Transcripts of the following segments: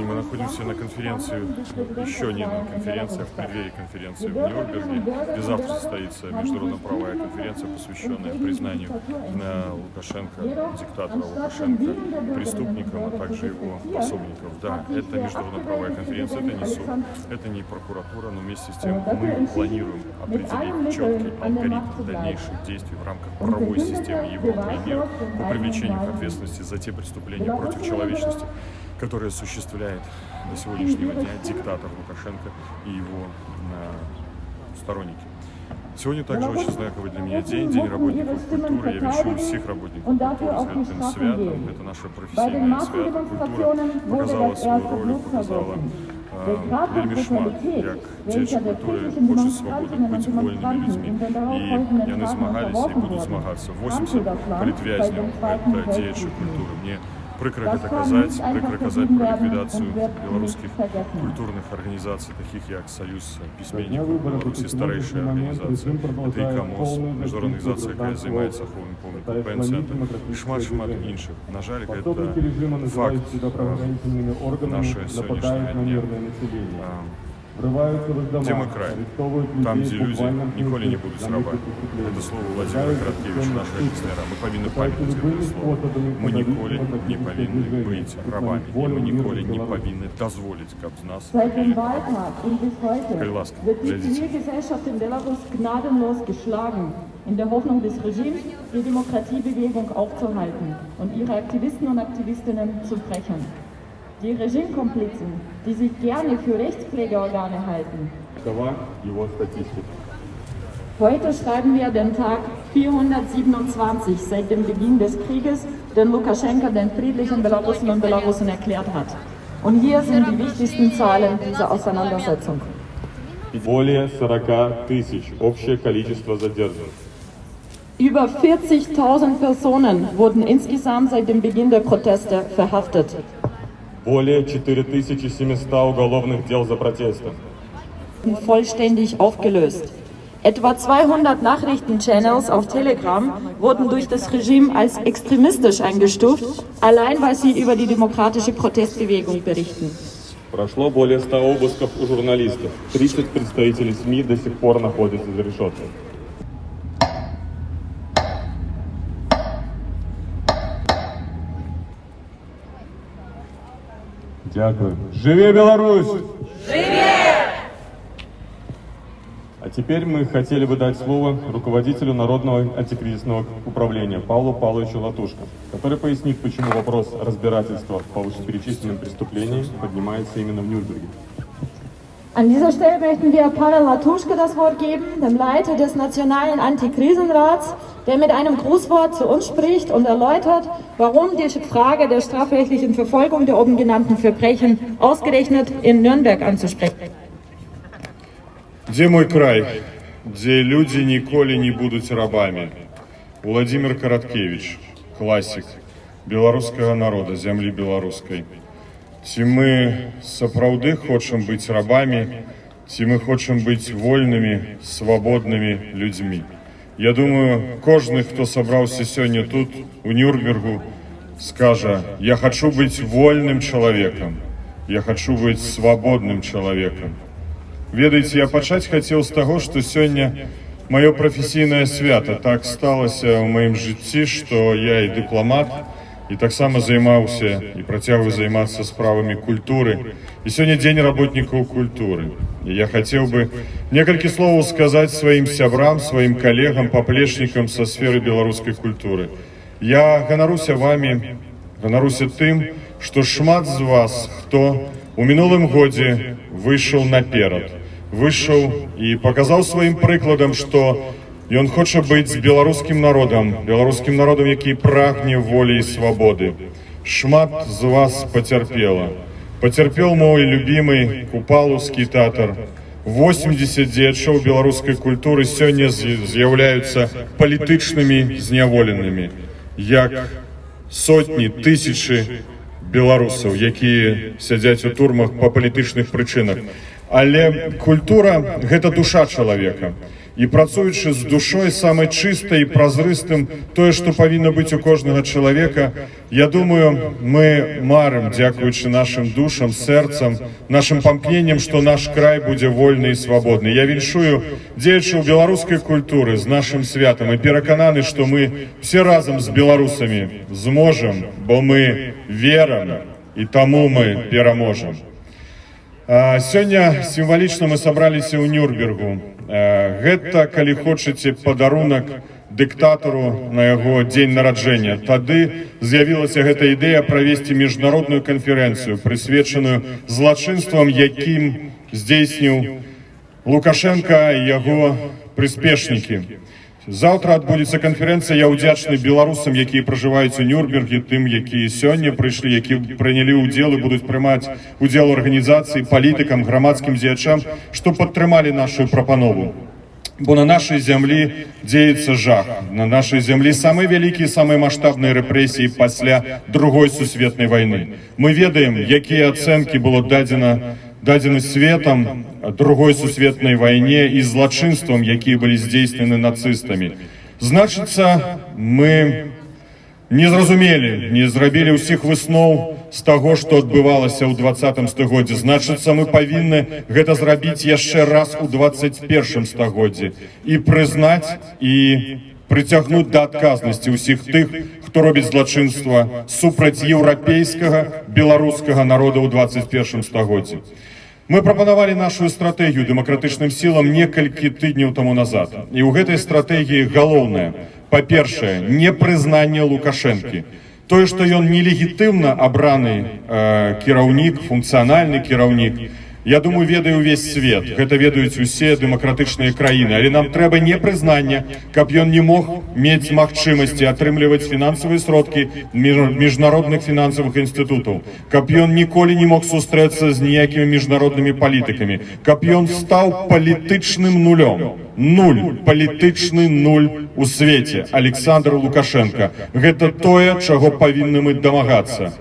Мы находимся на конференции, еще не на конференции, а в преддверии конференции в Нюрнберге, где завтра состоится международно-правовая конференция, посвященная признанию Лукашенко, диктатора Лукашенко, преступником, а также его пособников. Да, это международно-правовая конференция, это не суд, это не прокуратура, но вместе с тем мы планируем определить четкий алгоритм дальнейших действий в рамках правовой системы Европы и мира по привлечению к ответственности за те преступления против человечности, который осуществляет до сегодняшнего дня диктатор Лукашенко и его сторонники. Сегодня также очень знаковый для меня день, День работников культуры. Я вещаю всех работников культуры с этим святом. Это наша профессиональная свято. Культура показала свою роль, показала вельми шмат, як діячі культури хочуть свободи, бути вольними людьми. І вони змагались і будуть змагатися. 80 політв'язнів – це діячі культури. Мне прикро это казать про ликвидацию белорусских культурных организаций, таких как Союз письменников Беларуси, старейшая организация, это ИКАМОС, международная организация, которая занимается охраной памятников, ПН-центр и шмат інших. На жаль, это факт нашего сегодняшнего дня. Где мой край? Там, где люди николи не будут рабами. Это слово Владимира Короткевича, наша офицера. Мы повинны памятать это слово. Мы николи не повинны быть рабами. И мы николи не повинны дозволить, как нас побили рабами. Wird die Zivilgesellschaft in Belarus gnadenlos geschlagen, in der Hoffnung des Regimes, die Demokratiebewegung aufzuhalten und ihre Aktivisten und Aktivistinnen zu brechen. Die Regimekomplizen, die sich gerne für Rechtspflegeorgane halten. Heute schreiben wir den Tag 427 seit dem Beginn des Krieges, den Lukaschenka den friedlichen Belarussen und Belarusen erklärt hat. Und hier sind die wichtigsten Zahlen dieser Auseinandersetzung. Более 40 тысяч общее количество задержанных. Über 40.000 Personen wurden insgesamt seit dem Beginn der Proteste verhaftet. Более 4700 уголовных дел за протесты. Vollständig aufgelöst. Etwa 200 Nachrichtenchannels auf Telegram wurden durch das Regime als extremistisch eingestuft, allein weil sie über die demokratische Protestbewegung berichten. Прошло более 100 обысков у журналистов. 30 представителей СМИ до сих пор находятся за решеткой. Дякую. Живе Беларусь! Живе! А теперь мы хотели бы дать слово руководителю Народного антикризисного управления Павлу Павловичу Латушко, который пояснит, почему вопрос разбирательства по вышеперечисленным преступлениям поднимается именно в Нюрнберге. An dieser Stelle möchten wir Pavel Latuschka das Wort geben, dem Leiter des Nationalen Antikrisenrats, der mit einem Grußwort zu uns spricht und erläutert, warum die Frage der strafrechtlichen Verfolgung der oben genannten Verbrechen ausgerechnet in Nürnberg anzusprechen. Где мой край, где люди николи не будут рабами? Владимир Короткевич, классик белорусского народа, земли белорусской. Ці мы сапраўды хочам быць рабамі, ці мы хочам быць вольнымі, свабоднымі людзьмі. Я думаю, кожны, хто сабраўся сёння тут, у Нюрнбергу, скажа: я хочу быць вольным чалавекам, я хочу быць свабодным чалавекам. Ведаеце, я пачаць хацеў з таго, што сёння маё прафесійнае свята так сталася ў маім жыцці, што я і дыпламат, и таксама займаўся и працягваю займацца справамі культуры. И сегодня День работников культуры. И я хотел бы некалькі словаў сказать своим сябрам, своим коллегам, поплечникам со сферы белорусской культуры. Я ганаруся вами, ганаруся тым, что шмат з вас, хто у мінулым годзе выйшаў наперад, выйшаў и показал своим прыкладам, что ён хоча быць беларускім народам, які прагне волі і свабоды. Шмат з вас пацярпела. Пацярпеў мой любімый купалаўскі тэатр. 80 дзеячоў беларускай культуры сёння з'яўляюцца палітычнымі зняволенымі, як сотні, тысячы беларусаў, якія сядзяць у турмах па палітычных прычынах. Але культура – гэта душа чалавека. І працуючы з душой самай чыстай і празрыстым, тое, што павінна быць у кожнага чалавека, я думаю, мы марым, дзякуючы нашым душам, сэрцам, нашым памкненнем, што наш край будзе вольны і свабодны. Я віншую дзеячаў беларускай культуры з нашым святам і перакананы, што мы все разам з беларусамі зможам, бо мы верам, і таму мы пераможам. Сёння сімвалічна мы сабраліся ў Нюрнбергу. Гэта, калі хочаце, падарунак дыктатару на яго дзень нараджэння. Тады з'явілася гэта ідэя правесці міжнародную канферэнцыю, прысвечаную злачынствам, якім здзейсніў Лукашенка і яго прыспешнікі. Заўтра адбудзецца канферэнцыя. Я ўдзячны беларусам, якія пражываюць у Нюрнберге, тым, якія сёння прыйшлі, якія прынялі ўдзел і будуць прымаць удзел у арганізацыі, палітыкам, грамадскім дзеячам, што падтрымалі нашу прапанову. Бо на нашай зямлі дзеецца жах. На нашай зямлі самыя вялікія, самыя маштабныя рэпрэсіі пасля Другой сусветнай вайны. Мы ведаем, якія ацэнкі было дадзены светам Другой сусветнай вайне і злачынствам, якія былі здзейснены нацыстамі. Значыцца, мы не зразумелі, не зрабілі ўсіх высноў з таго, што адбывалася ў 20 стагоддзі. Значыцца, мы павінны гэта зрабіць яшчэ раз у 21 стагоддзі і прызнаць і прыцягнуць да адказнасці ўсіх тых, хто робіць злачынства супраць еўрапейскага, беларускага народа ў 21 стагоддзі. Мы прапанавалі нашу стратэгію дэмакратычным сілам некалькі тыдняў таму назад. І ў гэтай стратэгіі галоўнае, па-першае, непрызнанне Лукашэнкі. Тое, што ён нелегітымна абраны кіраўнік, функцыянальны кіраўнік, я думаю, ведае ўвесь свет. Гэта ведаюць усе дэмакратычныя краіны. Але нам трэба не прызнання, каб ён не мог мець магчымасці атрымліваць фінансавыя сродкі міжнародных фінансавых інстытутаў, каб ён ніколі не мог сустрэцца з ніякімі міжнароднымі палітыкамі, каб ён стаў палітычным нулём. Палітычны нуль у свеце. Александр Лукашенко. Гэта тое, чаго павінны мы дамагацца.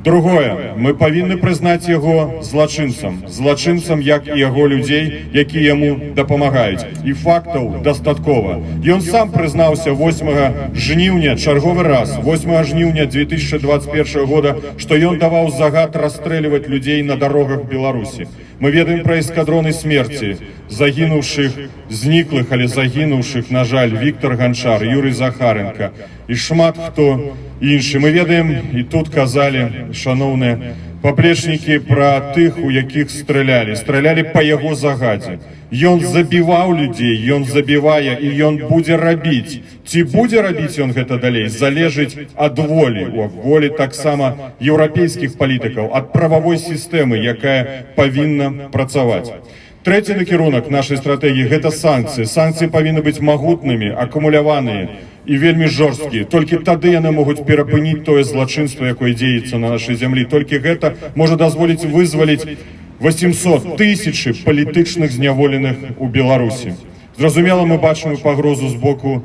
Другое, мы павінны прызнаць яго злачынцам, як і яго людзей, якія яму дапамагаюць. І фактаў дастаткова. Ён сам прызнаўся 8 жніўня, чарговы раз, 8 жніўня 2021 года, што ён даваў загад расстрэльваць людзей на дарогах Беларусі. Мы ведаем пра эскадроны смерці, загінуўшых, зніклых, але загінуўшых, на жаль, Віктор Ганчар, Юрый Захаренко і шмат хто іншы. Мы ведаем, і тут казалі, шаноўныя паплечнікі, пра тых, у якіх стралялі па яго загадзе. Ён забіваў людзей, ён забівае, і ён будзе рабіць. Ці будзе рабіць ён гэта далей, залежыць ад волі таксама еўрапейскіх палітыкаў, ад прававой сістэмы, якая павінна працаваць. Трэці накірунак нашай стратэгіі – гэта санкцыі. Санкцыі павінны быць магутнымі, акумуляваныя і вельмі жорсткія. Толькі тады яны могуць перапыніць тое злачынства, якое дзеецца на нашай зямлі. Толькі гэта можа дазволіць вызваліць 800 тысяч палітычных зняволеных у Беларусі. Зразумела, мы бачым пагрозу з боку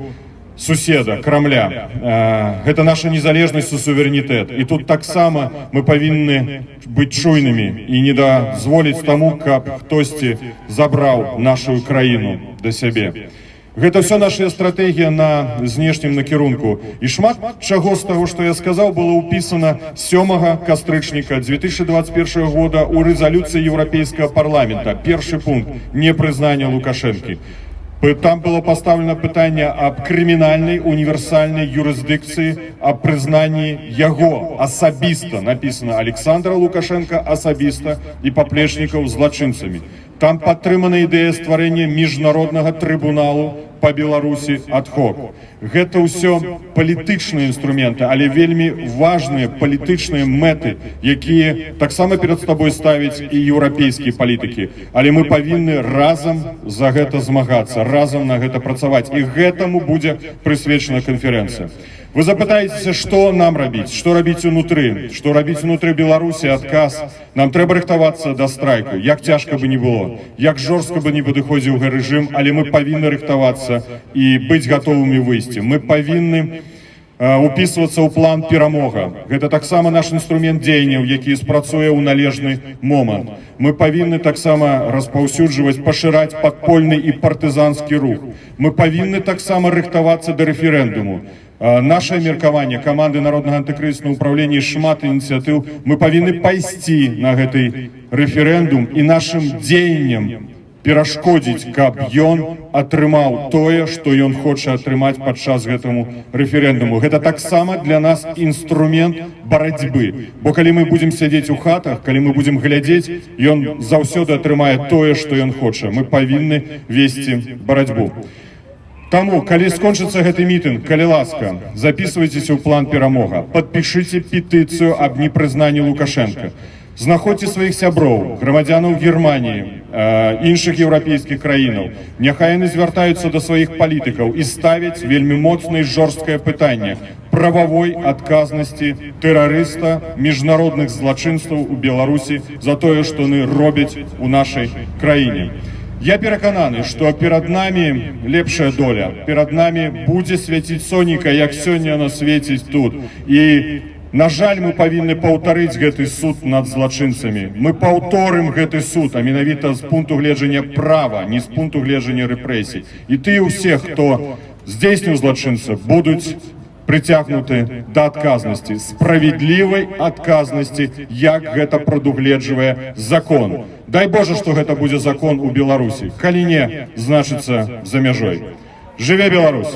суседа, Крамля. Гэта наша незалежнасць і суверэнітэт. І тут таксама мы павінны быць чуйнымі і не дазволіць таму, каб хтосьці забраў нашу краіну да сябе. Гэта ўсё наша стратэгія на знешнім накірунку. І шмат чаго з таго, што я сказаў, было ўпісана 7 кастрычніка 2021 года ў рэзалюцыі Еўрапейскага парламента. Першы пункт – непрызнанне Лукашэнкі. Там было поставлено пытанне аб крымінальнай універсальнай юрысдыкцыі, аб прызнанні яго асабіста, написано Александра Лукашенко асабіста і паплечнікаў злачынцамі. Там падтрымана ідэя стварэння міжнароднага трыбуналу па Беларусі ад-хок. Гэта ўсё палітычныя інструменты, але вельмі важныя палітычныя мэты, якія таксама перад сабой ставяць і еўрапейскія палітыкі. Але мы павінны разам за гэта змагацца, разам на гэта працаваць. І гэтаму будзе прысвечана канферэнцыя. Вы запытаецеся, што нам рабіць, што рабіць унутры, што рабіць унутры Беларусі, адказ. Нам трэба рыхтавацца да страйку, як цяжка бы не было, як жорстка бы не падыходзіў рэжым, але мы павінны рыхтавацца і быць гатовымі выйсці. Мы павінны упісвацца ў план перамога. Гэта таксама наш інструмент дзеянняў, які спрацуе ў належны момант. Мы павінны таксама распаўсюджваць, пашыраць падпольны і партызанскі рух. Мы павінны таксама рыхтавацца да рэферэндуму. Наше меркаванне каманды Народнага антыкрызіснага ўправлення шмат ініцыятыў. Мы павінны пайсці на гэты рэферэндум і нашым дзеянням перашкодзіць, каб ён атрымаў тое, што ён хоча атрымаць падчас гэтаму рэферэндуму. Гэта таксама для нас інструмент барацьбы. Бо калі мы будзем сядзець у хатах, калі мы будзем глядзець, ён заўсёды атрымае тое, што ён хоча. Мы павінны весці барацьбу. Таму, калі скончыцца гэты мітынг, калі ласка, записывайцеся ў план перамога, падпішыце петыцыю аб непрызнанні Лукашенка. Знаходзьце сваіх сяброў, грамадзянаў Германіі, іншых еўрапейскіх краінаў. Няхай яны звяртаюцца да сваіх палітыкаў і ставяць вельмі моцнае і жорсткае пытанне прававой адказнасці тэрарыста, міжнародных злачынстваў у Беларусі за тое, што яны робяць у нашай краіне. Я перакананы, што перад намі лепшая доля, перад намі будзе свяціць сонейка, як сёння яна свеціць тут. І на жаль, мы павінны паўтарыць гэты суд над злачынцамі. Мы паўторым гэты суд, а менавіта з пункту гледжання права, не з пункту гледжання рэпрэсій. І тыя ўсе, хто здзейсніў злачынца, будуць прыцягнуты да адказнасці, справядлівай адказнасці, як гэта прадугледжвае закон. Дай Божа, што гэта будзе закон у Беларусі. Калі не, значыцца за мяжой. Жыве Беларусь!